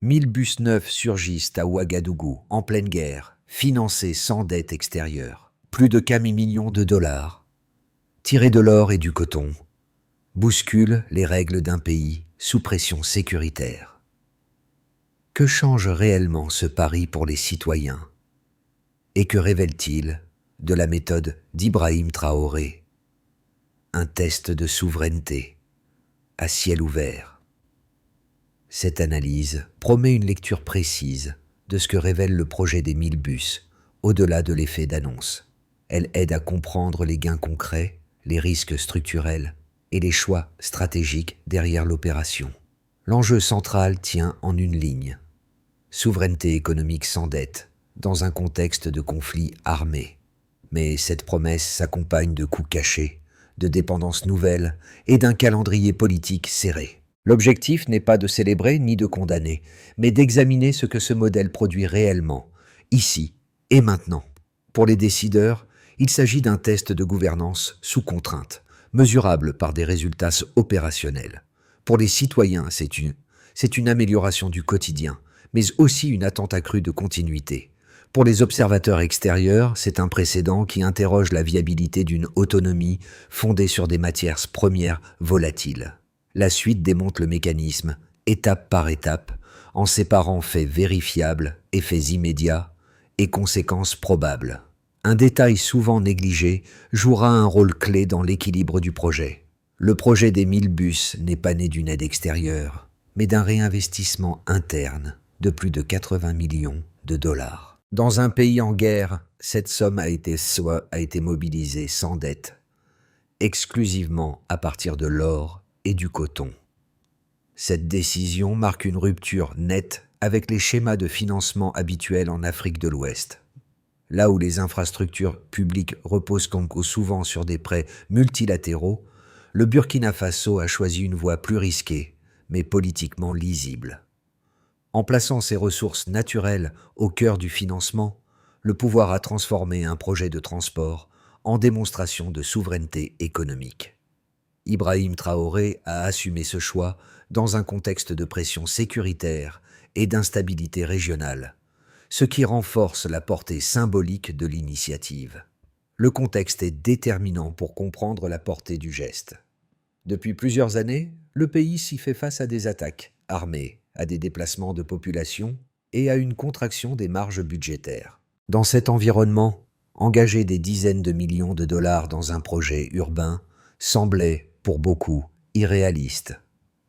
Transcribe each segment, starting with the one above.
1000 bus neufs surgissent à Ouagadougou, en pleine guerre, financés sans dette extérieure. Plus de 4 millions de dollars. Tirés de l'or et du coton, bousculent les règles d'un pays sous pression sécuritaire. Que change réellement ce pari pour les citoyens? Et que révèle-t-il de la méthode d'Ibrahim Traoré? Un test de souveraineté à ciel ouvert. Cette analyse promet une lecture précise de ce que révèle le projet des 1000 bus, au-delà de l'effet d'annonce. Elle aide à comprendre les gains concrets, les risques structurels et les choix stratégiques derrière l'opération. L'enjeu central tient en une ligne: souveraineté économique sans dette, dans un contexte de conflit armé. Mais cette promesse s'accompagne de coûts cachés, de dépendances nouvelles et d'un calendrier politique serré. L'objectif n'est pas de célébrer ni de condamner, mais d'examiner ce que ce modèle produit réellement, ici et maintenant. Pour les décideurs, il s'agit d'un test de gouvernance sous contrainte, mesurable par des résultats opérationnels. Pour les citoyens, c'est une amélioration du quotidien, mais aussi une attente accrue de continuité. Pour les observateurs extérieurs, c'est un précédent qui interroge la viabilité d'une autonomie fondée sur des matières premières volatiles. La suite démonte le mécanisme, étape par étape, en séparant faits vérifiables, effets immédiats et conséquences probables. Un détail souvent négligé jouera un rôle clé dans l'équilibre du projet. Le projet des 1000 bus n'est pas né d'une aide extérieure, mais d'un réinvestissement interne de plus de 80 millions de dollars. Dans un pays en guerre, cette somme a été mobilisée sans dette, exclusivement à partir de l'or et du coton. Cette décision marque une rupture nette avec les schémas de financement habituels en Afrique de l'Ouest. Là où les infrastructures publiques reposent souvent sur des prêts multilatéraux, le Burkina Faso a choisi une voie plus risquée, mais politiquement lisible. En plaçant ses ressources naturelles au cœur du financement, le pouvoir a transformé un projet de transport en démonstration de souveraineté économique. Ibrahim Traoré a assumé ce choix dans un contexte de pression sécuritaire et d'instabilité régionale, ce qui renforce la portée symbolique de l'initiative. Le contexte est déterminant pour comprendre la portée du geste. Depuis plusieurs années, le pays s'y fait face à des attaques armées, à des déplacements de population et à une contraction des marges budgétaires. Dans cet environnement, engager des dizaines de millions de dollars dans un projet urbain semblait, pour beaucoup, irréaliste.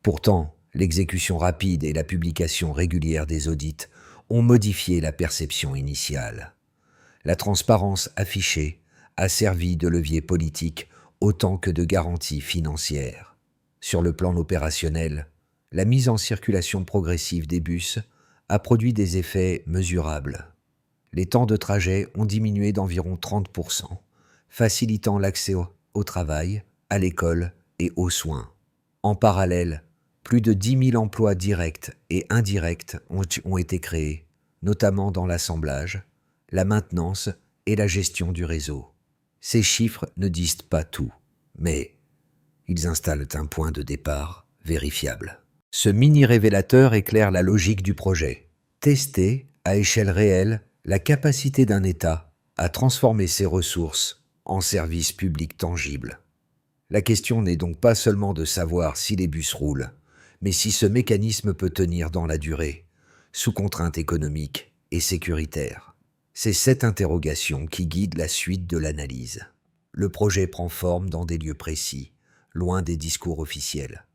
Pourtant, l'exécution rapide et la publication régulière des audits ont modifié la perception initiale. La transparence affichée a servi de levier politique autant que de garantie financière. Sur le plan opérationnel, la mise en circulation progressive des bus a produit des effets mesurables. Les temps de trajet ont diminué d'environ 30%, facilitant l'accès au travail, à l'école et aux soins. En parallèle, plus de 10 000 emplois directs et indirects ont été créés, notamment dans l'assemblage, la maintenance et la gestion du réseau. Ces chiffres ne disent pas tout, mais ils installent un point de départ vérifiable. Ce mini-révélateur éclaire la logique du projet. Tester, à échelle réelle, la capacité d'un État à transformer ses ressources en services publics tangibles. La question n'est donc pas seulement de savoir si les bus roulent, mais si ce mécanisme peut tenir dans la durée, sous contrainte économique et sécuritaire. C'est cette interrogation qui guide la suite de l'analyse. Le projet prend forme dans des lieux précis, loin des discours officiels.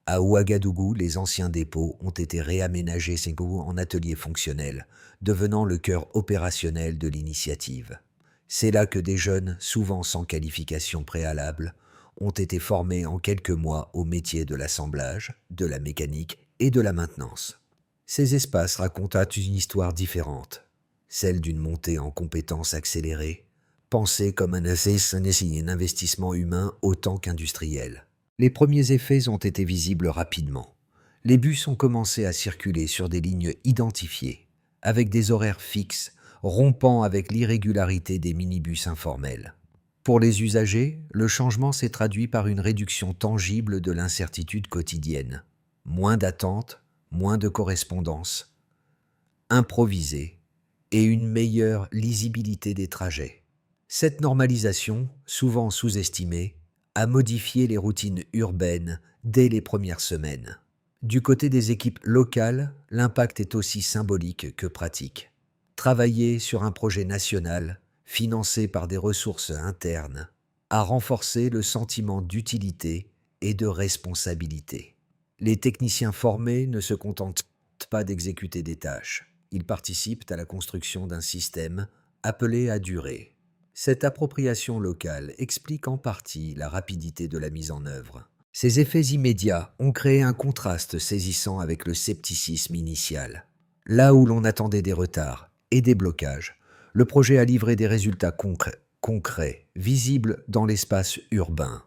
À Ouagadougou, les anciens dépôts ont été réaménagés en ateliers fonctionnels, devenant le cœur opérationnel de l'initiative. C'est là que des jeunes, souvent sans qualification préalable, ont été formés en quelques mois au métier de l'assemblage, de la mécanique et de la maintenance. Ces espaces racontent une histoire différente, celle d'une montée en compétences accélérée, pensée comme un investissement humain autant qu'industriel. Les premiers effets ont été visibles rapidement. Les bus ont commencé à circuler sur des lignes identifiées, avec des horaires fixes, rompant avec l'irrégularité des minibus informels. Pour les usagers, le changement s'est traduit par une réduction tangible de l'incertitude quotidienne. Moins d'attente, moins de correspondance, improvisé et une meilleure lisibilité des trajets. Cette normalisation, souvent sous-estimée, a modifié les routines urbaines dès les premières semaines. Du côté des équipes locales, l'impact est aussi symbolique que pratique. Travailler sur un projet national, financé par des ressources internes, a renforcé le sentiment d'utilité et de responsabilité. Les techniciens formés ne se contentent pas d'exécuter des tâches. Ils participent à la construction d'un système appelé à durer. Cette appropriation locale explique en partie la rapidité de la mise en œuvre. Ces effets immédiats ont créé un contraste saisissant avec le scepticisme initial. Là où l'on attendait des retards et des blocages, le projet a livré des résultats concrets, visibles dans l'espace urbain.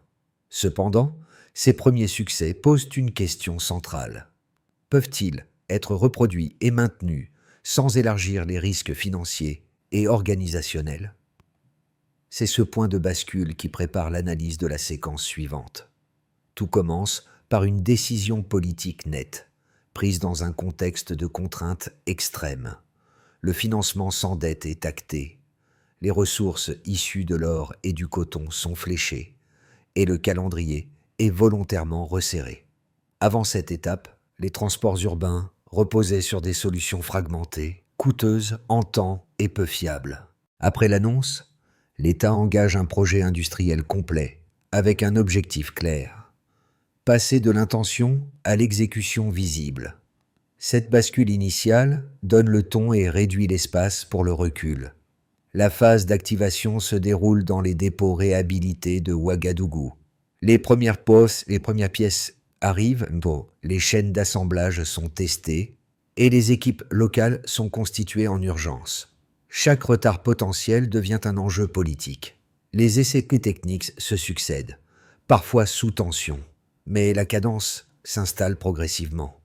Cependant, ces premiers succès posent une question centrale. Peuvent-ils être reproduits et maintenus sans élargir les risques financiers et organisationnels? C'est ce point de bascule qui prépare l'analyse de la séquence suivante. Tout commence par une décision politique nette, prise dans un contexte de contraintes extrêmes. Le financement sans dette est acté, les ressources issues de l'or et du coton sont fléchées, et le calendrier est volontairement resserré. Avant cette étape, les transports urbains reposaient sur des solutions fragmentées, coûteuses en temps et peu fiables. Après l'annonce, l'État engage un projet industriel complet, avec un objectif clair. Passer de l'intention à l'exécution visible. Cette bascule initiale donne le ton et réduit l'espace pour le recul. La phase d'activation se déroule dans les dépôts réhabilités de Ouagadougou. Les premières pièces arrivent, les chaînes d'assemblage sont testées et les équipes locales sont constituées en urgence. Chaque retard potentiel devient un enjeu politique. Les essais techniques se succèdent, parfois sous tension, mais la cadence s'installe progressivement.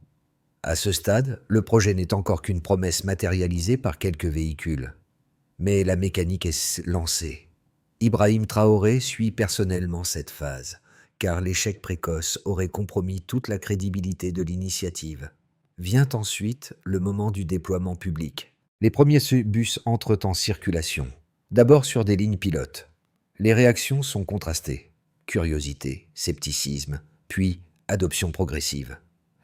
À ce stade, le projet n'est encore qu'une promesse matérialisée par quelques véhicules. Mais la mécanique est lancée. Ibrahim Traoré suit personnellement cette phase, car l'échec précoce aurait compromis toute la crédibilité de l'initiative. Vient ensuite le moment du déploiement public. Les premiers bus entrent en circulation, d'abord sur des lignes pilotes. Les réactions sont contrastées. Curiosité, scepticisme, puis adoption progressive.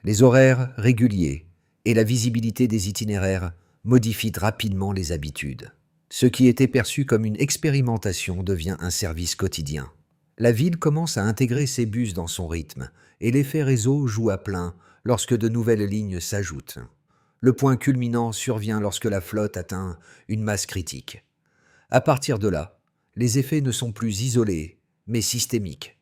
Les horaires réguliers et la visibilité des itinéraires modifient rapidement les habitudes. Ce qui était perçu comme une expérimentation devient un service quotidien. La ville commence à intégrer ces bus dans son rythme, et l'effet réseau joue à plein lorsque de nouvelles lignes s'ajoutent. Le point culminant survient lorsque la flotte atteint une masse critique. À partir de là, les effets ne sont plus isolés, mais systémiques.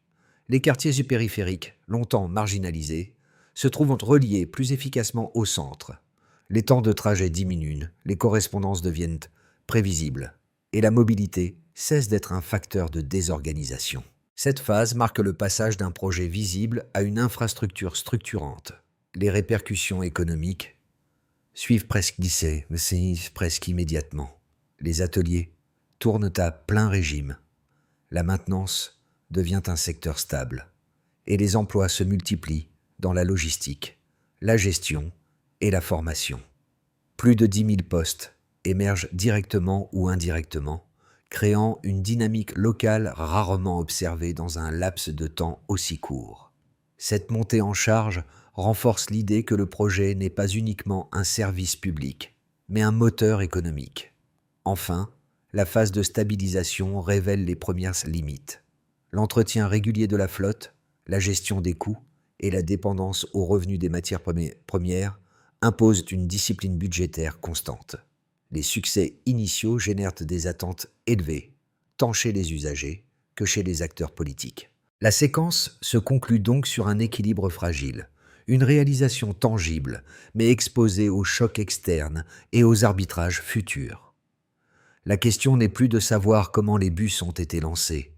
Les quartiers périphériques, longtemps marginalisés, se trouvent reliés plus efficacement au centre. Les temps de trajet diminuent, les correspondances deviennent prévisibles, et la mobilité cesse d'être un facteur de désorganisation. Cette phase marque le passage d'un projet visible à une infrastructure structurante. Les répercussions économiques suivent presque immédiatement. Les ateliers tournent à plein régime. La maintenance devient un secteur stable, et les emplois se multiplient dans la logistique, la gestion et la formation. Plus de 10 000 postes émergent directement ou indirectement, créant une dynamique locale rarement observée dans un laps de temps aussi court. Cette montée en charge renforce l'idée que le projet n'est pas uniquement un service public, mais un moteur économique. Enfin, la phase de stabilisation révèle les premières limites. L'entretien régulier de la flotte, la gestion des coûts et la dépendance aux revenus des matières premières imposent une discipline budgétaire constante. Les succès initiaux génèrent des attentes élevées, tant chez les usagers que chez les acteurs politiques. La séquence se conclut donc sur un équilibre fragile, une réalisation tangible, mais exposée aux chocs externes et aux arbitrages futurs. La question n'est plus de savoir comment les bus ont été lancés,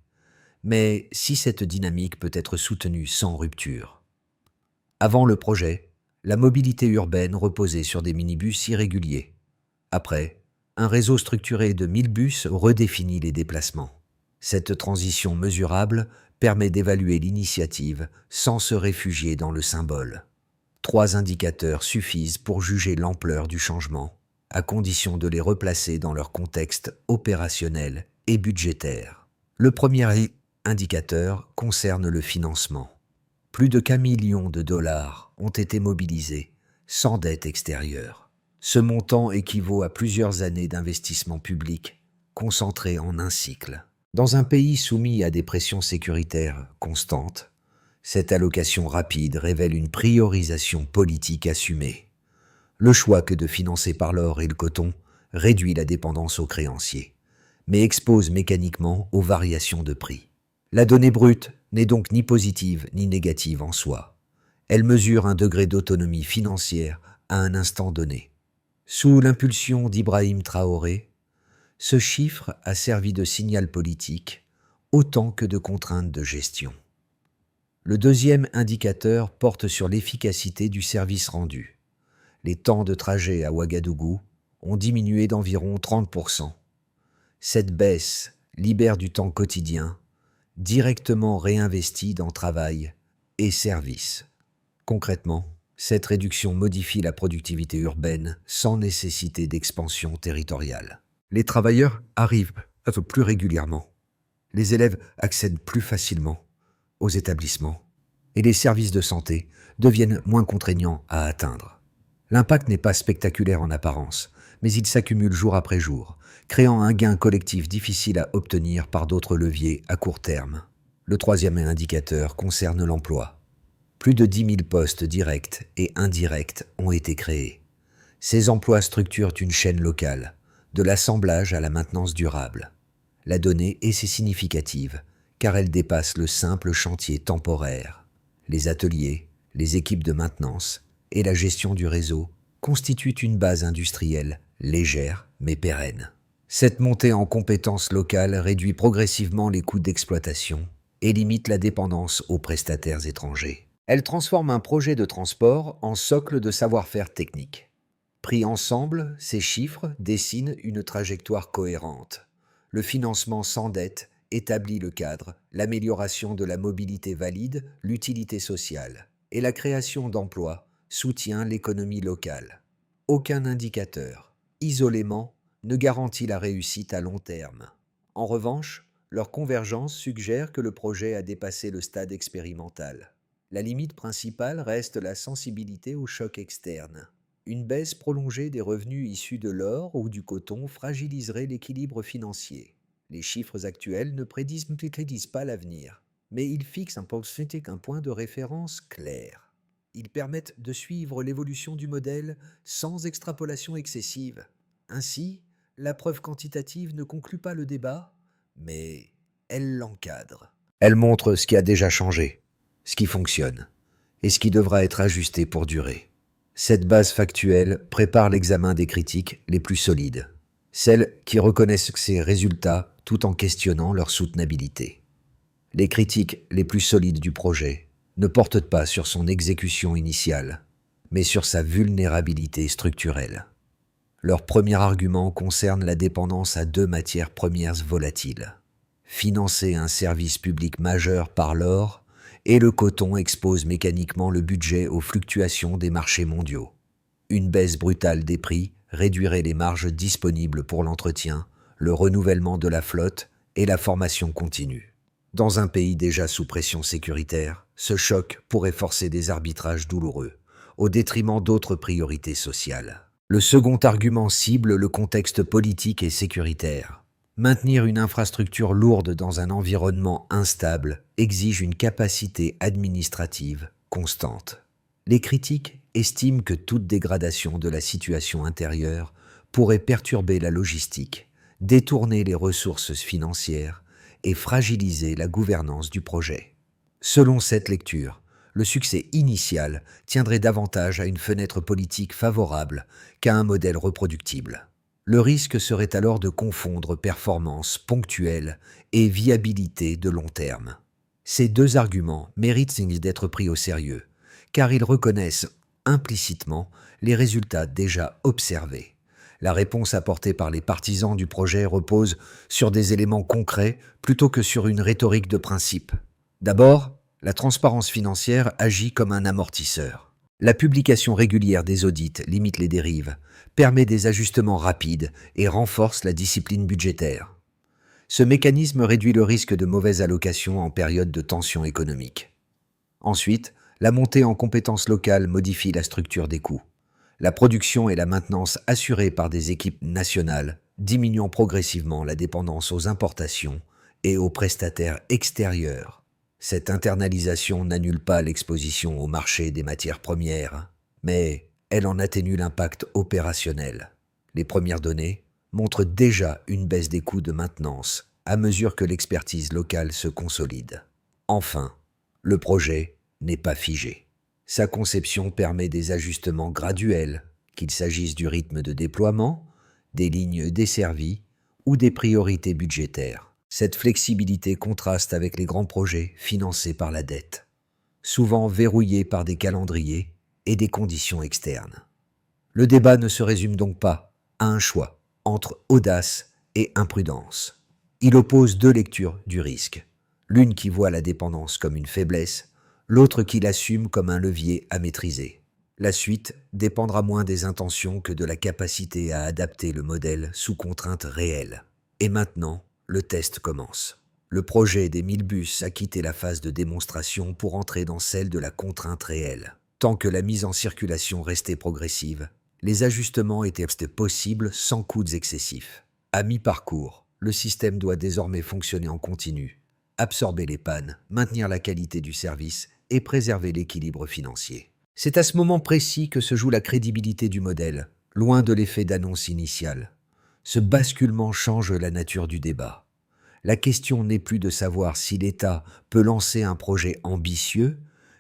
mais si cette dynamique peut être soutenue sans rupture. Avant le projet, la mobilité urbaine reposait sur des minibus irréguliers. Après, un réseau structuré de 1000 bus redéfinit les déplacements. Cette transition mesurable permet d'évaluer l'initiative sans se réfugier dans le symbole. 3 indicateurs suffisent pour juger l'ampleur du changement, à condition de les replacer dans leur contexte opérationnel et budgétaire. Le premier indicateur concerne le financement. Plus de 1 million de dollars ont été mobilisés sans dette extérieure. Ce montant équivaut à plusieurs années d'investissement public concentré en un cycle. Dans un pays soumis à des pressions sécuritaires constantes, cette allocation rapide révèle une priorisation politique assumée. Le choix que de financer par l'or et le coton réduit la dépendance aux créanciers, mais expose mécaniquement aux variations de prix. La donnée brute n'est donc ni positive ni négative en soi. Elle mesure un degré d'autonomie financière à un instant donné. Sous l'impulsion d'Ibrahim Traoré, ce chiffre a servi de signal politique autant que de contrainte de gestion. Le deuxième indicateur porte sur l'efficacité du service rendu. Les temps de trajet à Ouagadougou ont diminué d'environ 30%. Cette baisse libère du temps quotidien, directement réinvesti dans travail et services. Concrètement, cette réduction modifie la productivité urbaine sans nécessité d'expansion territoriale. Les travailleurs arrivent plus régulièrement. Les élèves accèdent plus facilement aux établissements et les services de santé deviennent moins contraignants à atteindre. L'impact n'est pas spectaculaire en apparence, mais il s'accumule jour après jour, créant un gain collectif difficile à obtenir par d'autres leviers à court terme. Le troisième indicateur concerne l'emploi. Plus de 10 000 postes directs et indirects ont été créés. Ces emplois structurent une chaîne locale, de l'assemblage à la maintenance durable. La donnée est significative, car elle dépasse le simple chantier temporaire. Les ateliers, les équipes de maintenance et la gestion du réseau constituent une base industrielle légère mais pérenne. Cette montée en compétences locales réduit progressivement les coûts d'exploitation et limite la dépendance aux prestataires étrangers. Elle transforme un projet de transport en socle de savoir-faire technique. Pris ensemble, ces chiffres dessinent une trajectoire cohérente. Le financement sans dette établit le cadre, l'amélioration de la mobilité valide, l'utilité sociale, et la création d'emplois soutient l'économie locale. Aucun indicateur, isolément, ne garantit la réussite à long terme. En revanche, leur convergence suggère que le projet a dépassé le stade expérimental. La limite principale reste la sensibilité au choc externe. Une baisse prolongée des revenus issus de l'or ou du coton fragiliserait l'équilibre financier. Les chiffres actuels ne prédisent pas l'avenir, mais ils fixent un point de référence clair. Ils permettent de suivre l'évolution du modèle sans extrapolation excessive. Ainsi, la preuve quantitative ne conclut pas le débat, mais elle l'encadre. Elle montre ce qui a déjà changé, ce qui fonctionne, et ce qui devra être ajusté pour durer. Cette base factuelle prépare l'examen des critiques les plus solides, celles qui reconnaissent ces résultats tout en questionnant leur soutenabilité. Les critiques les plus solides du projet ne portent pas sur son exécution initiale, mais sur sa vulnérabilité structurelle. Leur premier argument concerne la dépendance à 2 matières premières volatiles. Financer un service public majeur par l'or et le coton expose mécaniquement le budget aux fluctuations des marchés mondiaux. Une baisse brutale des prix réduirait les marges disponibles pour l'entretien, le renouvellement de la flotte et la formation continue. Dans un pays déjà sous pression sécuritaire, ce choc pourrait forcer des arbitrages douloureux, au détriment d'autres priorités sociales. Le second argument cible le contexte politique et sécuritaire. Maintenir une infrastructure lourde dans un environnement instable exige une capacité administrative constante. Les critiques estiment que toute dégradation de la situation intérieure pourrait perturber la logistique, détourner les ressources financières et fragiliser la gouvernance du projet. Selon cette lecture, le succès initial tiendrait davantage à une fenêtre politique favorable qu'à un modèle reproductible. Le risque serait alors de confondre performance ponctuelle et viabilité de long terme. Ces 2 arguments méritent d'être pris au sérieux, car ils reconnaissent implicitement les résultats déjà observés. La réponse apportée par les partisans du projet repose sur des éléments concrets plutôt que sur une rhétorique de principe. D'abord, la transparence financière agit comme un amortisseur. La publication régulière des audits limite les dérives, permet des ajustements rapides et renforce la discipline budgétaire. Ce mécanisme réduit le risque de mauvaise allocation en période de tension économique. Ensuite, la montée en compétences locales modifie la structure des coûts. La production et la maintenance assurées par des équipes nationales, diminuant progressivement la dépendance aux importations et aux prestataires extérieurs. Cette internalisation n'annule pas l'exposition au marché des matières premières, mais elle en atténue l'impact opérationnel. Les premières données montrent déjà une baisse des coûts de maintenance à mesure que l'expertise locale se consolide. Enfin, le projet n'est pas figé. Sa conception permet des ajustements graduels, qu'il s'agisse du rythme de déploiement, des lignes desservies ou des priorités budgétaires. Cette flexibilité contraste avec les grands projets financés par la dette, souvent verrouillés par des calendriers et des conditions externes. Le débat ne se résume donc pas à un choix entre audace et imprudence. Il oppose deux lectures du risque, l'une qui voit la dépendance comme une faiblesse, l'autre qui l'assume comme un levier à maîtriser. La suite dépendra moins des intentions que de la capacité à adapter le modèle sous contraintes réelles. Et maintenant, le test commence. Le projet des 1000 bus a quitté la phase de démonstration pour entrer dans celle de la contrainte réelle. Tant que la mise en circulation restait progressive, les ajustements étaient possibles sans coûts excessifs. À mi-parcours, le système doit désormais fonctionner en continu, absorber les pannes, maintenir la qualité du service et préserver l'équilibre financier. C'est à ce moment précis que se joue la crédibilité du modèle, loin de l'effet d'annonce initiale. Ce basculement change la nature du débat. La question n'est plus de savoir si l'État peut lancer un projet ambitieux,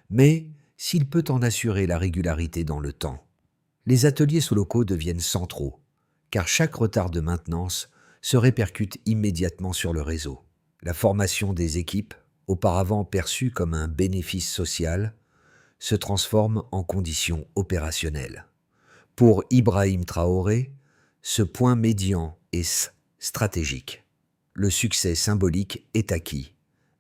mais s'il peut en assurer la régularité dans le temps. Les ateliers sous-locaux deviennent centraux, car chaque retard de maintenance se répercute immédiatement sur le réseau. La formation des équipes, auparavant perçue comme un bénéfice social, se transforme en condition opérationnelle. Pour Ibrahim Traoré, ce point médian est stratégique. Le succès symbolique est acquis,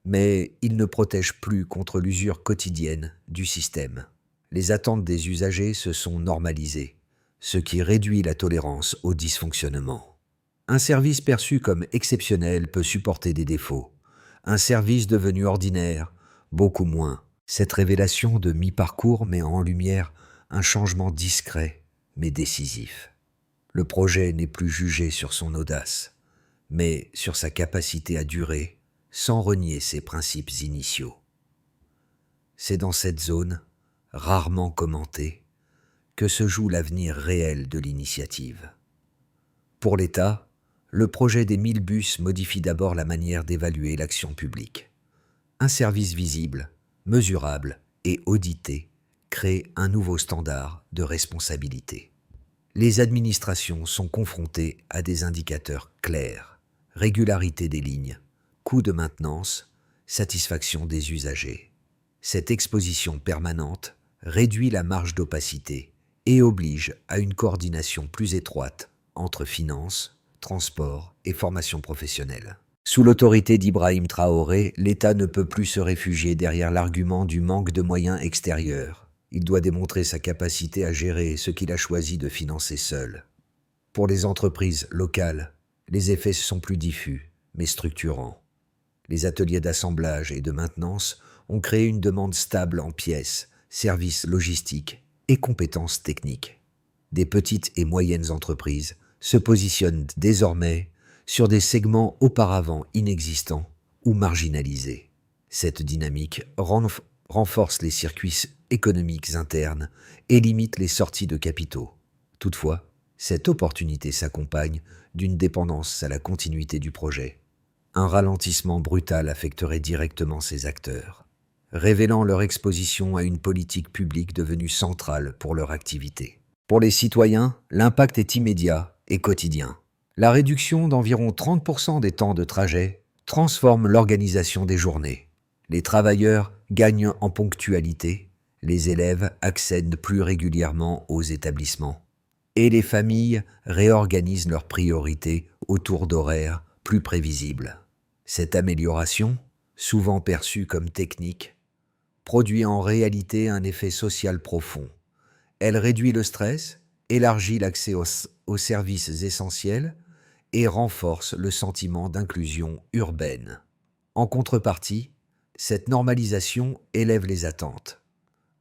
mais il ne protège plus contre l'usure quotidienne du système. Les attentes des usagers se sont normalisées, ce qui réduit la tolérance au dysfonctionnement. Un service perçu comme exceptionnel peut supporter des défauts. Un service devenu ordinaire, beaucoup moins. Cette révélation de mi-parcours met en lumière un changement discret mais décisif. Le projet n'est plus jugé sur son audace, mais sur sa capacité à durer sans renier ses principes initiaux. C'est dans cette zone, rarement commentée, que se joue l'avenir réel de l'initiative. Pour l'État, le projet des 1000 bus modifie d'abord la manière d'évaluer l'action publique. Un service visible, mesurable et audité crée un nouveau standard de responsabilité. Les administrations sont confrontées à des indicateurs clairs, régularité des lignes, coût de maintenance, satisfaction des usagers. Cette exposition permanente réduit la marge d'opacité et oblige à une coordination plus étroite entre finances, transport et formation professionnelle. Sous l'autorité d'Ibrahim Traoré, l'État ne peut plus se réfugier derrière l'argument du manque de moyens extérieurs. Il doit démontrer sa capacité à gérer ce qu'il a choisi de financer seul. Pour les entreprises locales, les effets sont plus diffus, mais structurants. Les ateliers d'assemblage et de maintenance ont créé une demande stable en pièces, services logistiques et compétences techniques. Des petites et moyennes entreprises se positionnent désormais sur des segments auparavant inexistants ou marginalisés. Cette dynamique renforce les circuits économiques internes et limite les sorties de capitaux. Toutefois, cette opportunité s'accompagne d'une dépendance à la continuité du projet. Un ralentissement brutal affecterait directement ces acteurs, révélant leur exposition à une politique publique devenue centrale pour leur activité. Pour les citoyens, l'impact est immédiat et quotidien. La réduction d'environ 30% des temps de trajet transforme l'organisation des journées. Les travailleurs gagnent en ponctualité, les élèves accèdent plus régulièrement aux établissements, et les familles réorganisent leurs priorités autour d'horaires plus prévisibles. Cette amélioration, souvent perçue comme technique, produit en réalité un effet social profond, Elle réduit le stress, élargit l'accès aux services essentiels et renforce le sentiment d'inclusion urbaine. En contrepartie, cette normalisation élève les attentes.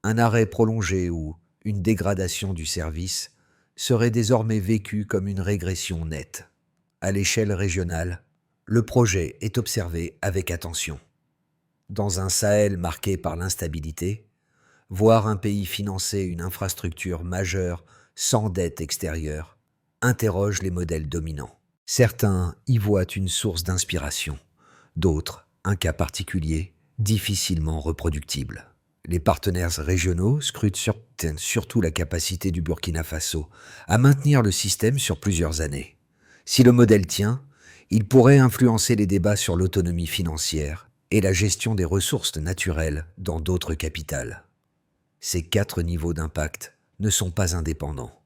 Un arrêt prolongé ou une dégradation du service serait désormais vécu comme une régression nette. À l'échelle régionale, le projet est observé avec attention. Dans un Sahel marqué par l'instabilité, voir un pays financer une infrastructure majeure sans dette extérieure interroge les modèles dominants. Certains y voient une source d'inspiration, d'autres un cas particulier difficilement reproductible. Les partenaires régionaux scrutent surtout la capacité du Burkina Faso à maintenir le système sur plusieurs années. Si le modèle tient, il pourrait influencer les débats sur l'autonomie financière et la gestion des ressources naturelles dans d'autres capitales. Ces 4 niveaux d'impact ne sont pas indépendants.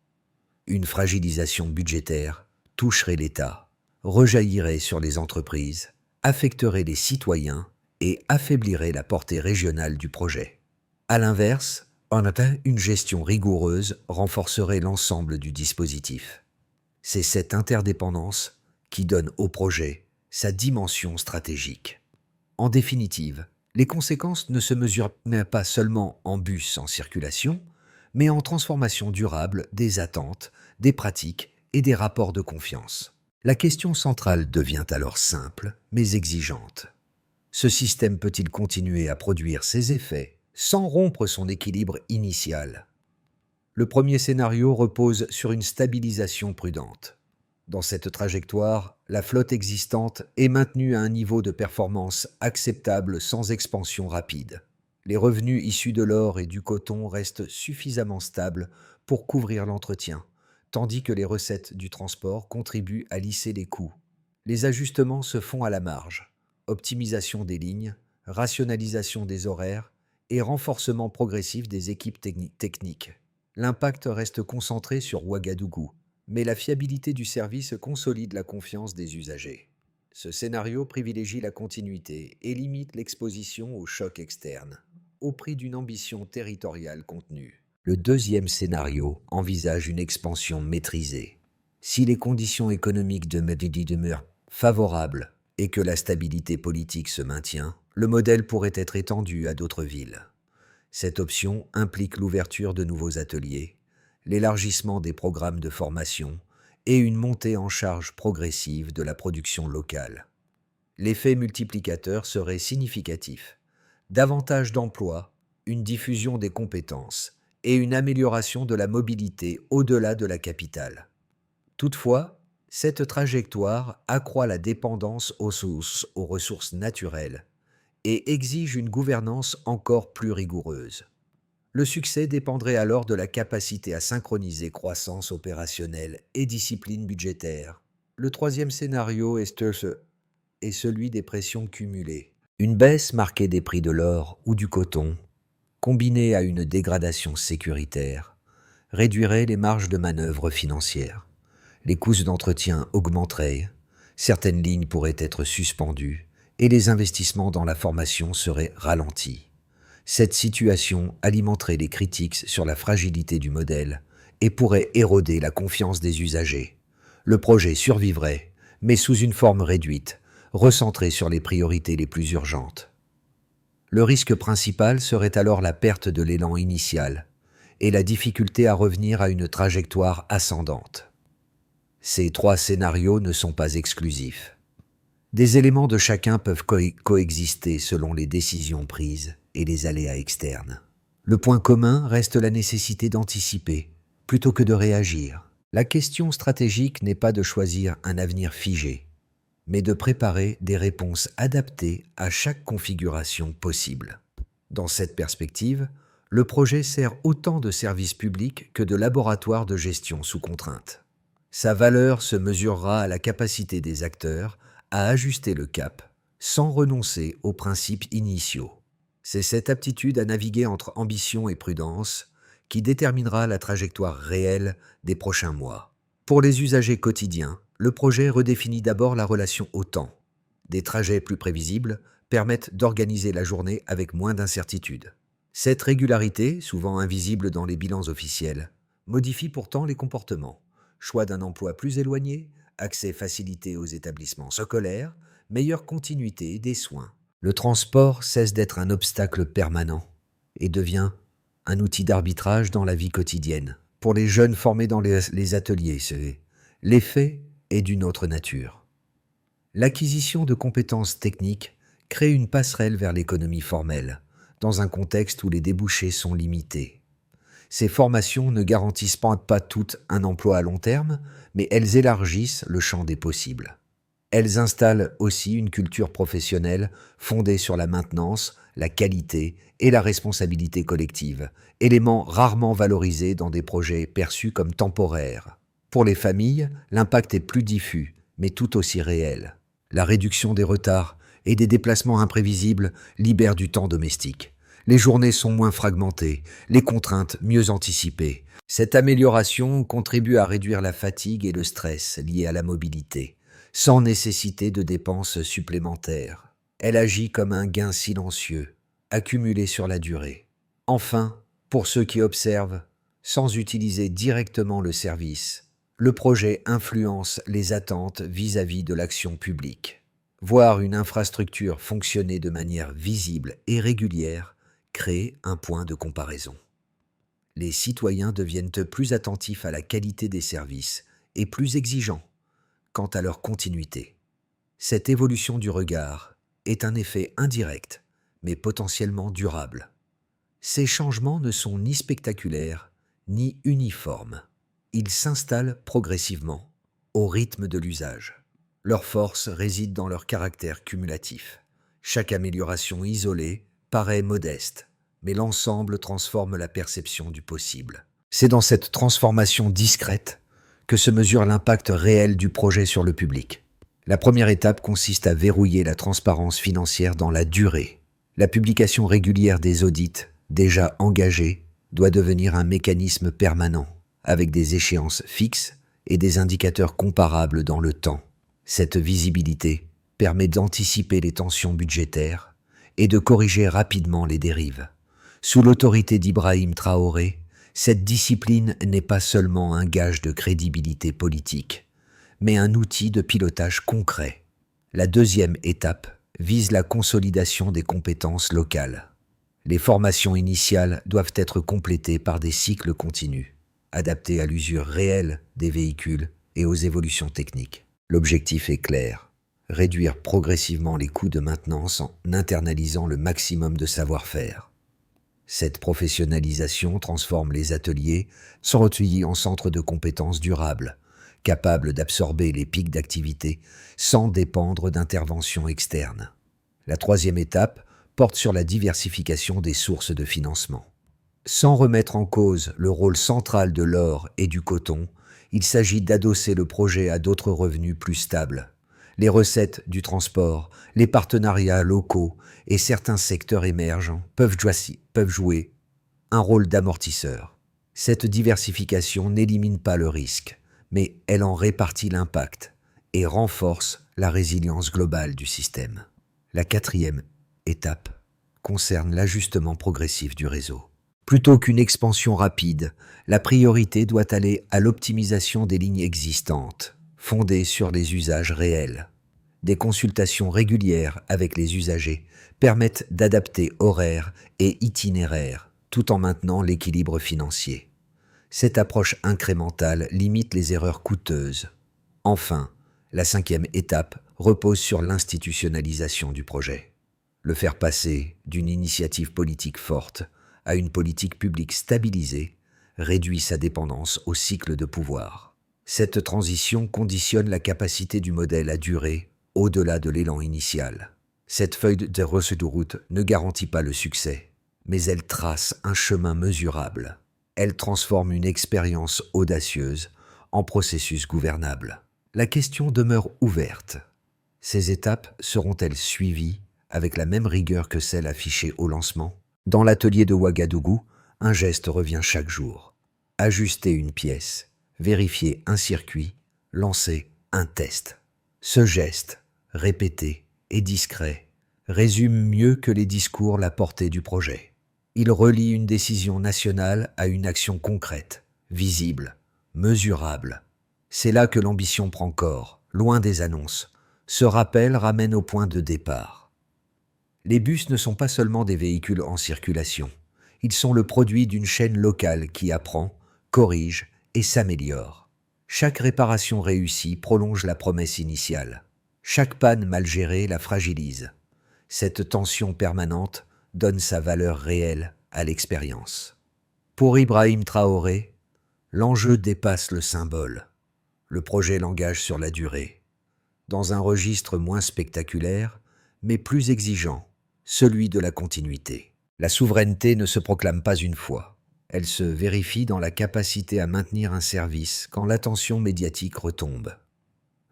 Une fragilisation budgétaire toucherait l'État, rejaillirait sur les entreprises, affecterait les citoyens et affaiblirait la portée régionale du projet. À l'inverse, une gestion rigoureuse renforcerait l'ensemble du dispositif. C'est cette interdépendance qui donne au projet sa dimension stratégique. En définitive, les conséquences ne se mesurent pas seulement en bus en circulation, mais en transformation durable des attentes, des pratiques et des rapports de confiance. La question centrale devient alors simple, mais exigeante. Ce système peut-il continuer à produire ses effets sans rompre son équilibre initial? Le premier scénario repose sur une stabilisation prudente. Dans cette trajectoire, la flotte existante est maintenue à un niveau de performance acceptable sans expansion rapide. Les revenus issus de l'or et du coton restent suffisamment stables pour couvrir l'entretien, tandis que les recettes du transport contribuent à lisser les coûts. Les ajustements se font à la marge: optimisation des lignes, rationalisation des horaires et renforcement progressif des équipes techniques. L'impact reste concentré sur Ouagadougou, mais la fiabilité du service consolide la confiance des usagers. Ce scénario privilégie la continuité et limite l'exposition aux chocs externes, au prix d'une ambition territoriale contenue. Le deuxième scénario envisage une expansion maîtrisée. Si les conditions économiques de Medellín demeurent favorables et que la stabilité politique se maintient, le modèle pourrait être étendu à d'autres villes. Cette option implique l'ouverture de nouveaux ateliers, l'élargissement des programmes de formation et une montée en charge progressive de la production locale. L'effet multiplicateur serait significatif: davantage d'emplois, une diffusion des compétences et une amélioration de la mobilité au-delà de la capitale. Toutefois, cette trajectoire accroît la dépendance aux ressources naturelles et exige une gouvernance encore plus rigoureuse. Le succès dépendrait alors de la capacité à synchroniser croissance opérationnelle et discipline budgétaire. Le troisième scénario est celui des pressions cumulées. Une baisse marquée des prix de l'or ou du coton, combinée à une dégradation sécuritaire, réduirait les marges de manœuvre financières. Les coûts d'entretien augmenteraient, certaines lignes pourraient être suspendues et les investissements dans la formation seraient ralentis. Cette situation alimenterait les critiques sur la fragilité du modèle et pourrait éroder la confiance des usagers. Le projet survivrait, mais sous une forme réduite, recentrée sur les priorités les plus urgentes. Le risque principal serait alors la perte de l'élan initial et la difficulté à revenir à une trajectoire ascendante. Ces 3 scénarios ne sont pas exclusifs. Des éléments de chacun peuvent coexister selon les décisions prises et les aléas externes. Le point commun reste la nécessité d'anticiper, plutôt que de réagir. La question stratégique n'est pas de choisir un avenir figé, mais de préparer des réponses adaptées à chaque configuration possible. Dans cette perspective, le projet sert autant de service public que de laboratoire de gestion sous contrainte. Sa valeur se mesurera à la capacité des acteurs à ajuster le cap sans renoncer aux principes initiaux. C'est cette aptitude à naviguer entre ambition et prudence qui déterminera la trajectoire réelle des prochains mois. Pour les usagers quotidiens, le projet redéfinit d'abord la relation au temps. Des trajets plus prévisibles permettent d'organiser la journée avec moins d'incertitude. Cette régularité, souvent invisible dans les bilans officiels, modifie pourtant les comportements. Choix d'un emploi plus éloigné, accès facilité aux établissements scolaires, meilleure continuité des soins. Le transport cesse d'être un obstacle permanent et devient un outil d'arbitrage dans la vie quotidienne. Pour les jeunes formés dans les ateliers, l'effet est d'une autre nature. L'acquisition de compétences techniques crée une passerelle vers l'économie formelle, dans un contexte où les débouchés sont limités. Ces formations ne garantissent pas toutes un emploi à long terme, mais elles élargissent le champ des possibles. Elles installent aussi une culture professionnelle fondée sur la maintenance, la qualité et la responsabilité collective, éléments rarement valorisés dans des projets perçus comme temporaires. Pour les familles, l'impact est plus diffus, mais tout aussi réel. La réduction des retards et des déplacements imprévisibles libère du temps domestique. Les journées sont moins fragmentées, les contraintes mieux anticipées. Cette amélioration contribue à réduire la fatigue et le stress liés à la mobilité, sans nécessité de dépenses supplémentaires. Elle agit comme un gain silencieux, accumulé sur la durée. Enfin, pour ceux qui observent, sans utiliser directement le service, le projet influence les attentes vis-à-vis de l'action publique. Voir une infrastructure fonctionner de manière visible et régulière crée un point de comparaison. Les citoyens deviennent plus attentifs à la qualité des services et plus exigeants quant à leur continuité. Cette évolution du regard est un effet indirect, mais potentiellement durable. Ces changements ne sont ni spectaculaires, ni uniformes. Ils s'installent progressivement, au rythme de l'usage. Leur force réside dans leur caractère cumulatif. Chaque amélioration isolée paraît modeste, mais l'ensemble transforme la perception du possible. C'est dans cette transformation discrète que se mesure l'impact réel du projet sur le public. La première étape consiste à verrouiller la transparence financière dans la durée. La publication régulière des audits, déjà engagés, doit devenir un mécanisme permanent, avec des échéances fixes et des indicateurs comparables dans le temps. Cette visibilité permet d'anticiper les tensions budgétaires et de corriger rapidement les dérives. Sous l'autorité d'Ibrahim Traoré, cette discipline n'est pas seulement un gage de crédibilité politique, mais un outil de pilotage concret. La deuxième étape vise la consolidation des compétences locales. Les formations initiales doivent être complétées par des cycles continus, adaptés à l'usure réelle des véhicules et aux évolutions techniques. L'objectif est clair: réduire progressivement les coûts de maintenance en internalisant le maximum de savoir-faire. Cette professionnalisation transforme les ateliers en centres de compétences durables, capables d'absorber les pics d'activité sans dépendre d'interventions externes. La troisième étape porte sur la diversification des sources de financement. Sans remettre en cause le rôle central de l'or et du coton, il s'agit d'adosser le projet à d'autres revenus plus stables. Les recettes du transport, les partenariats locaux et certains secteurs émergents peuvent jouer un rôle d'amortisseur. Cette diversification n'élimine pas le risque, mais elle en répartit l'impact et renforce la résilience globale du système. La quatrième étape concerne l'ajustement progressif du réseau. Plutôt qu'une expansion rapide, la priorité doit aller à l'optimisation des lignes existantes, fondées sur les usages réels. Des consultations régulières avec les usagers permettent d'adapter horaires et itinéraires, tout en maintenant l'équilibre financier. Cette approche incrémentale limite les erreurs coûteuses. Enfin, la cinquième étape repose sur l'institutionnalisation du projet. Le faire passer d'une initiative politique forte à une politique publique stabilisée réduit sa dépendance au cycle de pouvoir. Cette transition conditionne la capacité du modèle à durer au-delà de l'élan initial. Cette feuille de route ne garantit pas le succès, mais elle trace un chemin mesurable. Elle transforme une expérience audacieuse en processus gouvernable. La question demeure ouverte. Ces étapes seront-elles suivies avec la même rigueur que celle affichée au lancement? Dans l'atelier de Ouagadougou, un geste revient chaque jour. Ajuster une pièce, vérifier un circuit, lancer un test. Ce geste, répété et discret, résume mieux que les discours la portée du projet. Il relie une décision nationale à une action concrète, visible, mesurable. C'est là que l'ambition prend corps, loin des annonces. Ce rappel ramène au point de départ. Les bus ne sont pas seulement des véhicules en circulation. Ils sont le produit d'une chaîne locale qui apprend, corrige et s'améliore. Chaque réparation réussie prolonge la promesse initiale. Chaque panne mal gérée la fragilise. Cette tension permanente donne sa valeur réelle à l'expérience. Pour Ibrahim Traoré, l'enjeu dépasse le symbole. Le projet l'engage sur la durée. Dans un registre moins spectaculaire, mais plus exigeant, celui de la continuité. La souveraineté ne se proclame pas une fois. Elle se vérifie dans la capacité à maintenir un service quand l'attention médiatique retombe.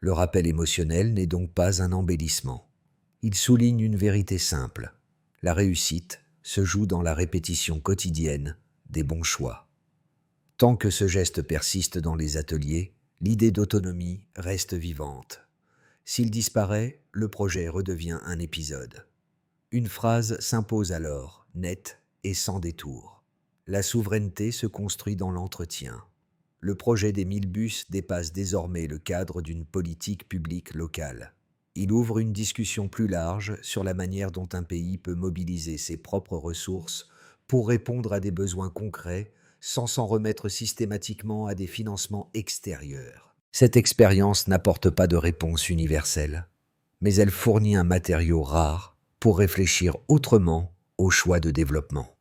Le rappel émotionnel n'est donc pas un embellissement. Il souligne une vérité simple. La réussite se joue dans la répétition quotidienne des bons choix. Tant que ce geste persiste dans les ateliers, l'idée d'autonomie reste vivante. S'il disparaît, le projet redevient un épisode. Une phrase s'impose alors, nette et sans détour. La souveraineté se construit dans l'entretien. Le projet des 1000 bus dépasse désormais le cadre d'une politique publique locale. Il ouvre une discussion plus large sur la manière dont un pays peut mobiliser ses propres ressources pour répondre à des besoins concrets sans s'en remettre systématiquement à des financements extérieurs. Cette expérience n'apporte pas de réponse universelle, mais elle fournit un matériau rare pour réfléchir autrement aux choix de développement.